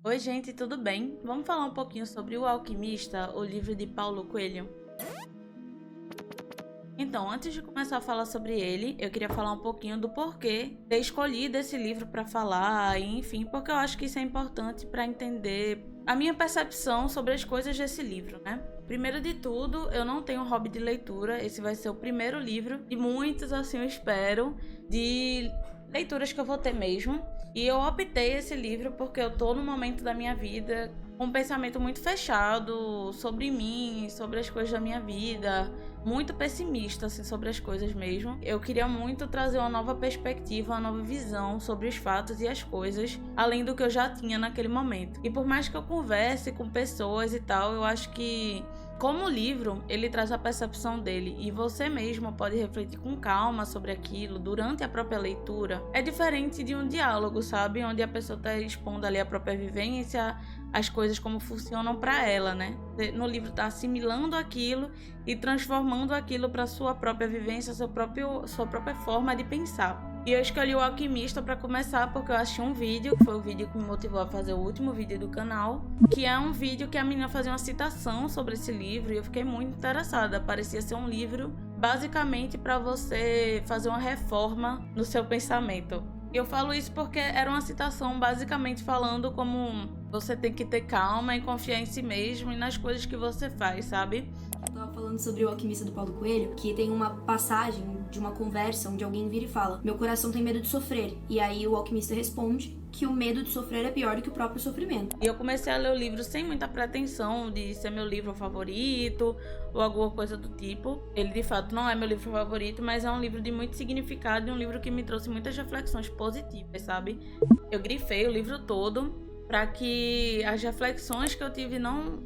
Oi, gente, tudo bem? Vamos falar um pouquinho sobre O Alquimista, o livro de Paulo Coelho? Então, antes de começar a falar sobre ele, eu queria falar um pouquinho do porquê ter escolhido esse livro para falar, e, enfim, porque eu acho que isso é importante para entender a minha percepção sobre as coisas desse livro, né? Primeiro de tudo, eu não tenho hobby de leitura, esse vai ser o primeiro livro de muitos, assim, eu espero, de leituras que eu vou ter mesmo. E eu optei esse livro porque eu tô num momento da minha vida com um pensamento muito fechado sobre mim, sobre as coisas da minha vida, muito pessimista assim sobre as coisas mesmo. Eu queria muito trazer uma nova perspectiva, uma nova visão sobre os fatos e as coisas, além do que eu já tinha naquele momento. E por mais que eu converse com pessoas e tal, eu acho que como o livro, ele traz a percepção dele e você mesmo pode refletir com calma sobre aquilo durante a própria leitura. É diferente de um diálogo, sabe? Onde a pessoa está expondo ali a própria vivência, as coisas como funcionam para ela, né? No livro está assimilando aquilo e transformando aquilo para sua própria vivência, sua própria forma de pensar. E eu escolhi O Alquimista para começar porque eu achei um vídeo, que foi o vídeo que me motivou a fazer o último vídeo do canal, que é um vídeo que a menina fazia uma citação sobre esse livro e eu fiquei muito interessada. Parecia ser um livro basicamente para você fazer uma reforma no seu pensamento. E eu falo isso porque era uma citação basicamente falando como você tem que ter calma e confiar em si mesmo e nas coisas que você faz, sabe? Eu tava falando sobre O Alquimista do Paulo Coelho, que tem uma passagem de uma conversa onde alguém vira e fala: meu coração tem medo de sofrer. E aí o alquimista responde que o medo de sofrer é pior do que o próprio sofrimento. E eu comecei a ler o livro sem muita pretensão de ser meu livro favorito ou alguma coisa do tipo. Ele de fato não é meu livro favorito, mas é um livro de muito significado e um livro que me trouxe muitas reflexões positivas, sabe? Eu grifei o livro todo para que as reflexões que eu tive não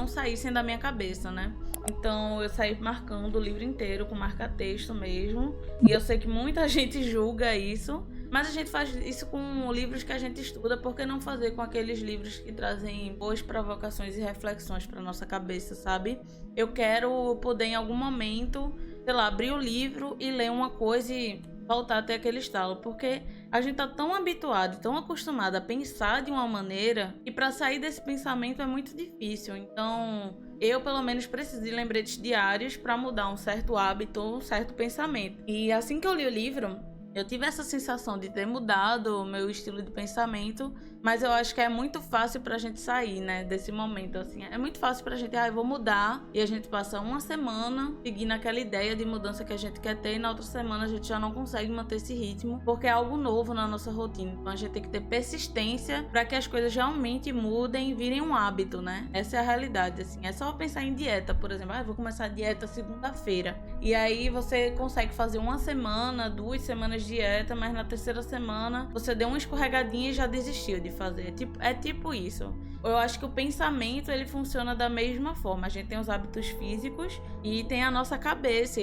saíssem da minha cabeça, né? Então eu saí marcando o livro inteiro com marca-texto mesmo. E eu sei que muita gente julga isso, mas a gente faz isso com livros que a gente estuda, por que não fazer com aqueles livros que trazem boas provocações e reflexões para nossa cabeça, sabe? Eu quero poder em algum momento, sei lá, abrir o livro e ler uma coisa e voltar até aquele estalo, porque a gente tá tão habituado, tão acostumado a pensar de uma maneira e para sair desse pensamento é muito difícil. Então, eu pelo menos preciso de lembretes diários para mudar um certo hábito, um certo pensamento. E assim que eu li o livro, eu tive essa sensação de ter mudado o meu estilo de pensamento, mas eu acho que é muito fácil pra gente sair, né, desse momento, assim. É muito fácil pra gente, eu vou mudar, e a gente passa uma semana seguindo aquela ideia de mudança que a gente quer ter, e na outra semana a gente já não consegue manter esse ritmo, porque é algo novo na nossa rotina. Então a gente tem que ter persistência pra que as coisas realmente mudem e virem um hábito, né? Essa é a realidade, assim. É só pensar em dieta, por exemplo. Eu vou começar a dieta segunda-feira. E aí você consegue fazer uma semana, 2 semanas de dieta, mas na terceira semana você deu uma escorregadinha e já desistiu de fazer. É tipo isso. Eu acho que o pensamento, ele funciona da mesma forma. A gente tem os hábitos físicos e tem a nossa cabeça.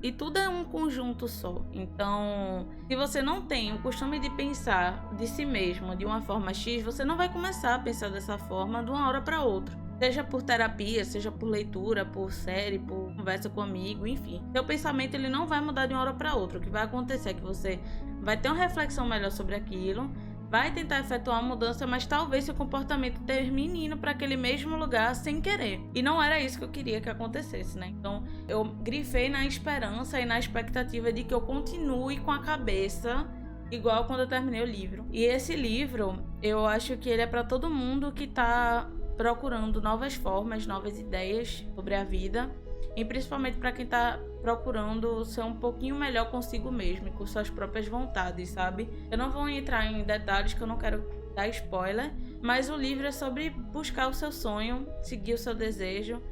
E tudo é um conjunto só. Então, se você não tem o costume de pensar de si mesmo de uma forma X, você não vai começar a pensar dessa forma de uma hora para outra. Seja por terapia, seja por leitura, por série, por conversa com amigo, enfim. Seu pensamento ele não vai mudar de uma hora para outra. O que vai acontecer é que você vai ter uma reflexão melhor sobre aquilo, vai tentar efetuar uma mudança, mas talvez seu comportamento termine indo para aquele mesmo lugar sem querer. E não era isso que eu queria que acontecesse, né? Então eu grifei na esperança e na expectativa de que eu continue com a cabeça igual quando eu terminei o livro. E esse livro, eu acho que ele é para todo mundo que tá procurando novas formas, novas ideias sobre a vida, e principalmente para quem tá procurando ser um pouquinho melhor consigo mesmo e com suas próprias vontades, sabe? Eu não vou entrar em detalhes que eu não quero dar spoiler, mas o livro é sobre buscar o seu sonho, seguir o seu desejo,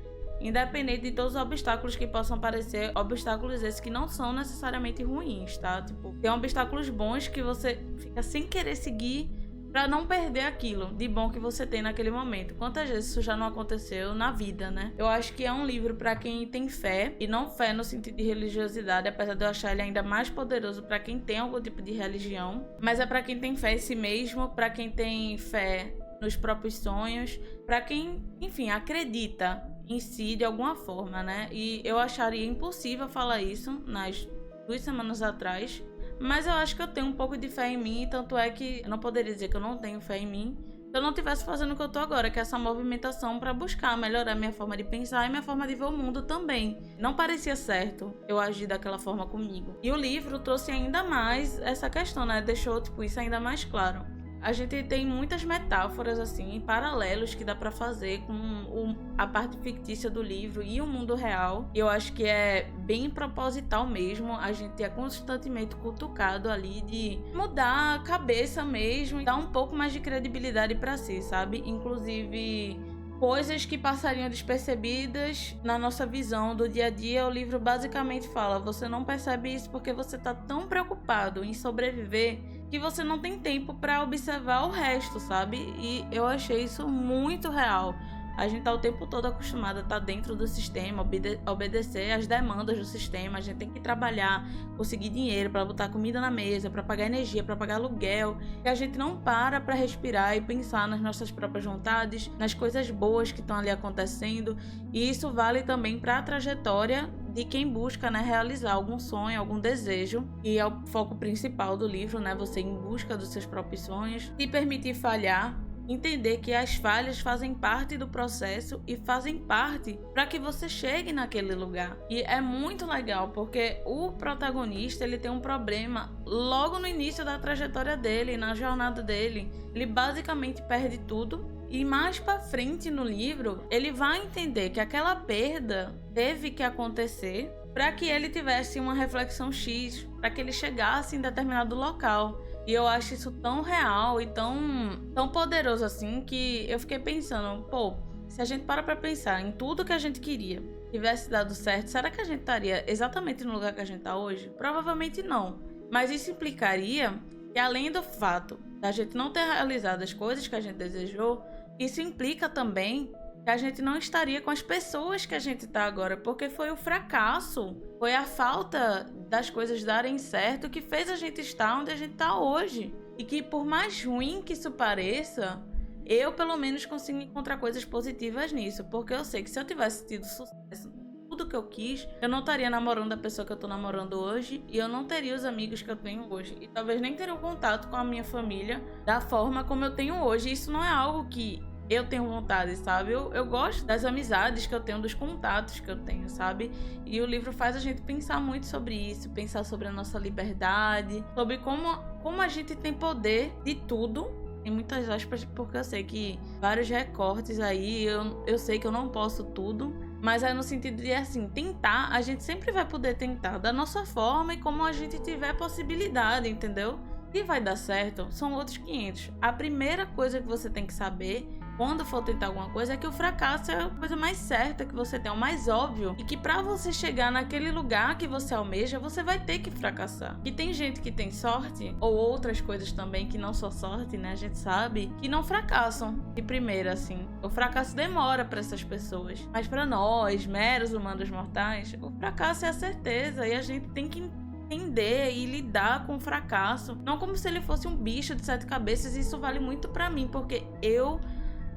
independente de todos os obstáculos que possam aparecer, obstáculos esses que não são necessariamente ruins, tá? Tipo, tem obstáculos bons que você fica sem querer seguir pra não perder aquilo de bom que você tem naquele momento. Quantas vezes isso já não aconteceu na vida, né? Eu acho que é um livro pra quem tem fé, e não fé no sentido de religiosidade, apesar de eu achar ele ainda mais poderoso pra quem tem algum tipo de religião, mas é pra quem tem fé em si mesmo, pra quem tem fé nos próprios sonhos, pra quem, enfim, acredita em si de alguma forma, né? E eu acharia impossível falar isso nas 2 semanas atrás, mas eu acho que eu tenho um pouco de fé em mim, tanto é que eu não poderia dizer que eu não tenho fé em mim. eu não estivesse fazendo o que eu tô agora, que é essa movimentação para buscar melhorar minha forma de pensar e minha forma de ver o mundo também. Não parecia certo eu agir daquela forma comigo. E o livro trouxe ainda mais essa questão, né? Deixou, tipo, isso ainda mais claro. A gente tem muitas metáforas, assim, paralelos que dá pra fazer com a parte fictícia do livro e o mundo real. E eu acho que é bem proposital mesmo. A gente é constantemente cutucado ali de mudar a cabeça mesmo e dar um pouco mais de credibilidade pra si, sabe? Inclusive, coisas que passariam despercebidas na nossa visão do dia a dia. O livro basicamente fala: você não percebe isso porque você tá tão preocupado em sobreviver que você não tem tempo para observar o resto, sabe? E eu achei isso muito real. A gente tá o tempo todo acostumado a estar dentro do sistema, obedecer às demandas do sistema. A gente tem que trabalhar, conseguir dinheiro para botar comida na mesa, para pagar energia, para pagar aluguel. E a gente não para respirar e pensar nas nossas próprias vontades, nas coisas boas que estão ali acontecendo. E isso vale também para a trajetória de quem busca, né, realizar algum sonho, algum desejo. E é o foco principal do livro, né? Você ir em busca dos seus próprios sonhos, se permitir falhar, entender que as falhas fazem parte do processo e fazem parte para que você chegue naquele lugar. E é muito legal porque o protagonista, ele tem um problema logo no início da trajetória dele, na jornada dele. Ele basicamente perde tudo. E mais pra frente no livro, ele vai entender que aquela perda teve que acontecer para que ele tivesse uma reflexão X, para que ele chegasse em determinado local. E eu acho isso tão real e tão poderoso assim, que eu fiquei pensando, pô, se a gente para pra pensar em tudo que a gente queria, tivesse dado certo, será que a gente estaria exatamente no lugar que a gente tá hoje? Provavelmente não. Mas isso implicaria que, além do fato da gente não ter realizado as coisas que a gente desejou, isso implica também que a gente não estaria com as pessoas que a gente tá agora, porque foi o fracasso, foi a falta das coisas darem certo que fez a gente estar onde a gente tá hoje. E que, por mais ruim que isso pareça, eu pelo menos consigo encontrar coisas positivas nisso, porque eu sei que se eu tivesse tido sucesso em tudo que eu quis, eu não estaria namorando a pessoa que eu tô namorando hoje, e eu não teria os amigos que eu tenho hoje, e talvez nem teria o contato com a minha família da forma como eu tenho hoje. Isso não é algo que eu tenho vontade, sabe? Eu gosto das amizades que eu tenho, dos contatos que eu tenho, sabe? E o livro faz a gente pensar muito sobre isso, pensar sobre a nossa liberdade, sobre como a gente tem poder de tudo, em muitas aspas, porque eu sei que vários recortes aí, eu sei que eu não posso tudo, mas é no sentido de, assim, tentar, a gente sempre vai poder tentar da nossa forma e como a gente tiver possibilidade, entendeu? Se vai dar certo, são outros 500. A primeira coisa que você tem que saber quando for tentar alguma coisa é que o fracasso é a coisa mais certa que você tem, o mais óbvio, e que pra você chegar naquele lugar que você almeja, você vai ter que fracassar. E tem gente que tem sorte, ou outras coisas também que não só sorte, né, a gente sabe, que não fracassam de primeira, assim. O fracasso demora pra essas pessoas, mas pra nós, meros humanos mortais, o fracasso é a certeza, e a gente tem que entender e lidar com o fracasso, não como se ele fosse um bicho de 7 cabeças. E isso vale muito pra mim, porque eu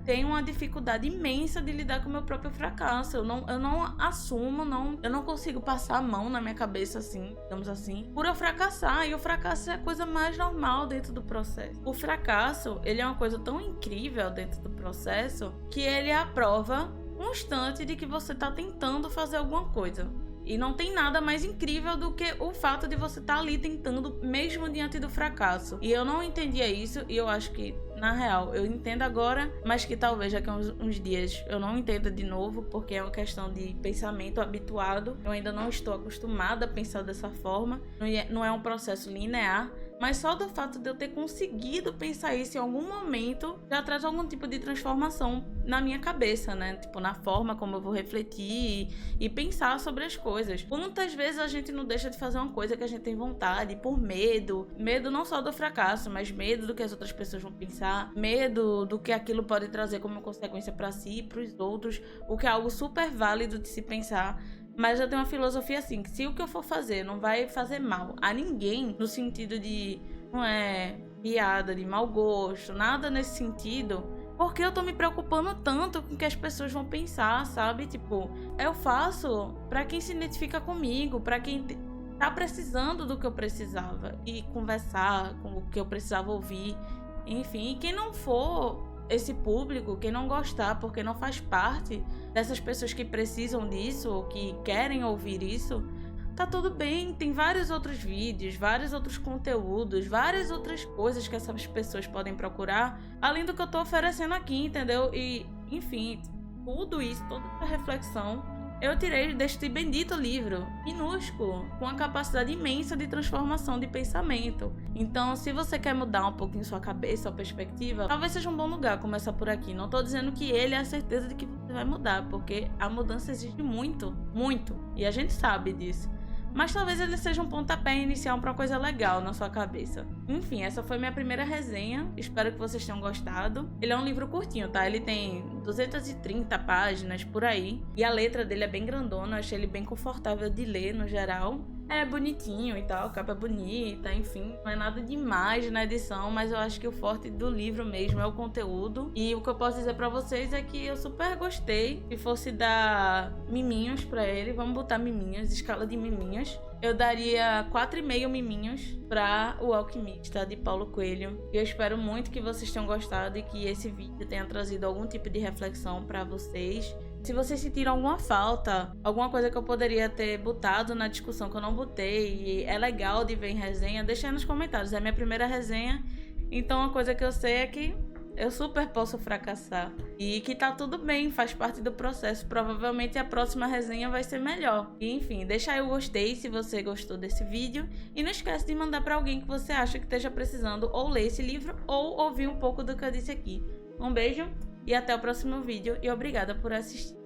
tenho uma dificuldade imensa de lidar com o meu próprio fracasso. Eu não assumo, eu não consigo passar a mão na minha cabeça, assim, digamos assim, por eu fracassar. E o fracasso é a coisa mais normal dentro do processo. O fracasso, ele é uma coisa tão incrível dentro do processo que ele é a prova constante de que você tá tentando fazer alguma coisa. E não tem nada mais incrível do que o fato de você estar ali tentando, mesmo diante do fracasso. E eu não entendia isso, e eu acho que, na real, eu entendo agora, mas que talvez daqui a uns dias eu não entenda de novo, porque é uma questão de pensamento habituado. Eu ainda não estou acostumada a pensar dessa forma. Não é um processo linear. Mas só do fato de eu ter conseguido pensar isso em algum momento já traz algum tipo de transformação na minha cabeça, né? Tipo, na forma como eu vou refletir e pensar sobre as coisas. Quantas vezes a gente não deixa de fazer uma coisa que a gente tem vontade por medo? Medo não só do fracasso, mas medo do que as outras pessoas vão pensar. Medo do que aquilo pode trazer como consequência para si e para os outros. O que é algo super válido de se pensar. Mas eu tenho uma filosofia assim, que se o que eu for fazer não vai fazer mal a ninguém, no sentido de, não é piada, de mau gosto, nada nesse sentido, porque eu tô me preocupando tanto com o que as pessoas vão pensar, sabe? Tipo, eu faço pra quem se identifica comigo, pra quem tá precisando do que eu precisava e conversar com o que eu precisava ouvir, enfim. E quem não for, esse público, quem não gostar, porque não faz parte dessas pessoas que precisam disso ou que querem ouvir isso, tá tudo bem. Tem vários outros vídeos, vários outros conteúdos, várias outras coisas que essas pessoas podem procurar, além do que eu tô oferecendo aqui, entendeu? E, enfim, tudo isso, toda essa reflexão eu tirei deste bendito livro, minúsculo, com a capacidade imensa de transformação de pensamento. Então, se você quer mudar um pouquinho sua cabeça, sua perspectiva, talvez seja um bom lugar começar por aqui. Não tô dizendo que ele é a certeza de que você vai mudar, porque a mudança exige muito, muito, e a gente sabe disso. Mas talvez ele seja um pontapé inicial para uma coisa legal na sua cabeça. Enfim, essa foi minha primeira resenha. Espero que vocês tenham gostado. Ele é um livro curtinho, tá? Ele tem 230 páginas por aí. E a letra dele é bem grandona. Eu achei ele bem confortável de ler no geral. É bonitinho e tal, a capa é bonita, enfim. Não é nada demais na edição, mas eu acho que o forte do livro mesmo é o conteúdo. E o que eu posso dizer pra vocês é que eu super gostei. Se fosse dar miminhos pra ele, vamos botar miminhos, escala de miminhos, eu daria 4,5 miminhos pra O Alquimista, de Paulo Coelho. Eu espero muito que vocês tenham gostado e que esse vídeo tenha trazido algum tipo de reflexão pra vocês. Se vocês sentiram alguma falta, alguma coisa que eu poderia ter botado na discussão que eu não botei e é legal de ver em resenha, deixa aí nos comentários. É a minha primeira resenha, então uma coisa que eu sei é que eu super posso fracassar. E que tá tudo bem, faz parte do processo. Provavelmente a próxima resenha vai ser melhor. E enfim, deixa aí o gostei se você gostou desse vídeo. E não esquece de mandar pra alguém que você acha que esteja precisando ou ler esse livro ou ouvir um pouco do que eu disse aqui. Um beijo e até o próximo vídeo. E obrigada por assistir.